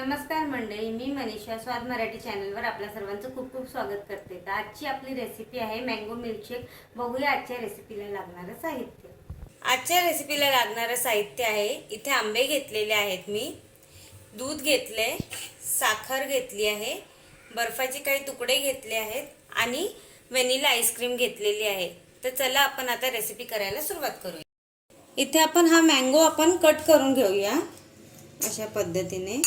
नमस्कार मंडळी, मी मनीषा स्वाद मराठी चॅनलवर आपल्या सर्वांचं खूप खूप स्वागत करते। तर आजची आपली रेसिपी आहे मँगो मिल्कशेक। बघूया आजच्या रेसिपीला लागणारं साहित्य। आजच्या रेसिपीला लागणारं साहित्य आहे, इथे आंबे घेतलेले आहेत, मी दूध घेतले, साखर घेतली आहे, बर्फाचे काही तुकडे घेतले आहेत आणि व्हॅनिला आईस्क्रीम घेतलेली आहे। तर चला आपण आता रेसिपी करायला सुरुवात करूया। इथे आपण हा मँगो कट करून घेऊया अशा पद्धतीने।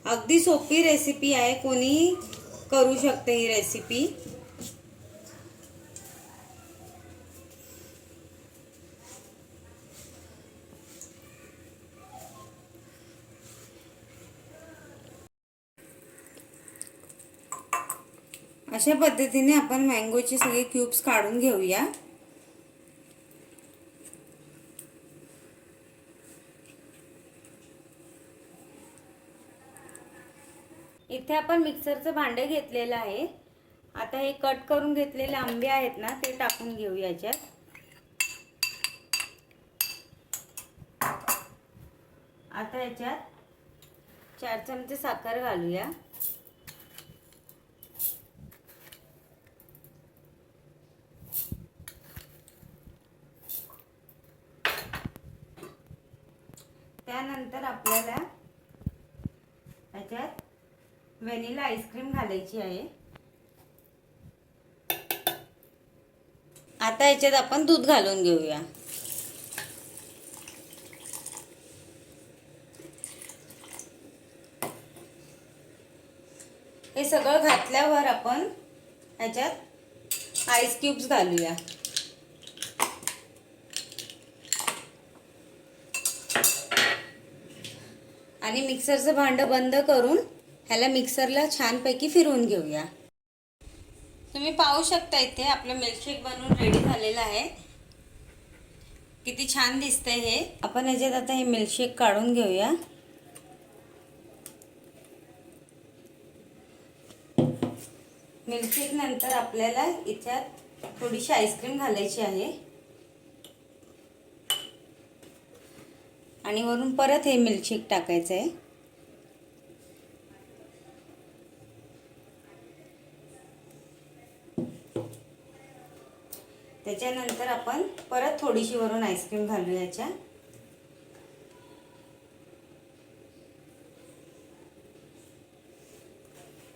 अगदी सोपी रेसिपी आहे, कोणी करू शकते ही रेसिपी। अशा पद्धतीने आपण मँगोचे सगळे क्यूब्स काढून घेऊया। इथे आपण मिक्सरचं भांडे घेतलेलं आहे। आता हे कट करून घेतलेले आंबे आहेत ना, ते टाकून घेऊया याच्यात। आता याच्यात 4 चमचे साखर घालूया। त्यानंतर आपल्याला याच्यात व्हॅनिला आईस्क्रीम घालायची आहे। आता याच्यात आपण दूध घालून घेऊया। हे सगळं घातल्यावर आपण याच्यात आईस क्यूब्स घालूया। आणि मिक्सरचं भांडं बंद करून ह्याला मिक्सरला छानपैकी फिरवून घेऊया। तुम्ही पाहू शकता इथे आपलं मिल्कशेक बनवून रेडी झालेलं आहे। किती छान दिसतंय हे। आपण याच्यात आता हे मिल्कशेक काढून घेऊया। मिल्कशेक नंतर आपल्याला याच्यात थोडीशी आईस्क्रीम घालायची आहे आणि वरून परत हे मिल्कशेक टाकायचं आहे। त्याच्यानंतर आपण परत थोडीशी वरून आईस्क्रीम घालूया याच्या।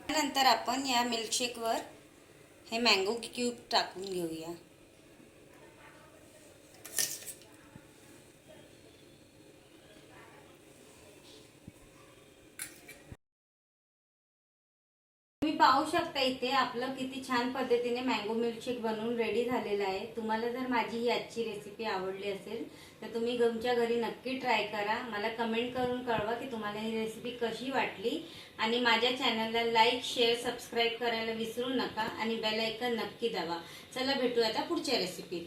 त्यानंतर आपण या मिल्कशेकवर हे मँगो क्यूब टाकून घेऊया। तुम्ही पाहू शकता इथे आपलं किती छान पद्धतीने मँगो मिल्कशेक बनवून रेडी झालेलं आहे। तुम्हाला जर माझी ही आजची रेसिपी आवडली असेल तर तुम्ही तुमच्या घरी नक्की ट्राय करा। मला कमेंट करून कळवा की तुम्हाला ही रेसिपी कशी वाटली आणि माझ्या चॅनलला लाईक, शेअर, सबस्क्राईब करायला विसरू नका आणि बेल आयकॉन नक्की दाबा। चला भेटूया आता पुढच्या रेसिपीत।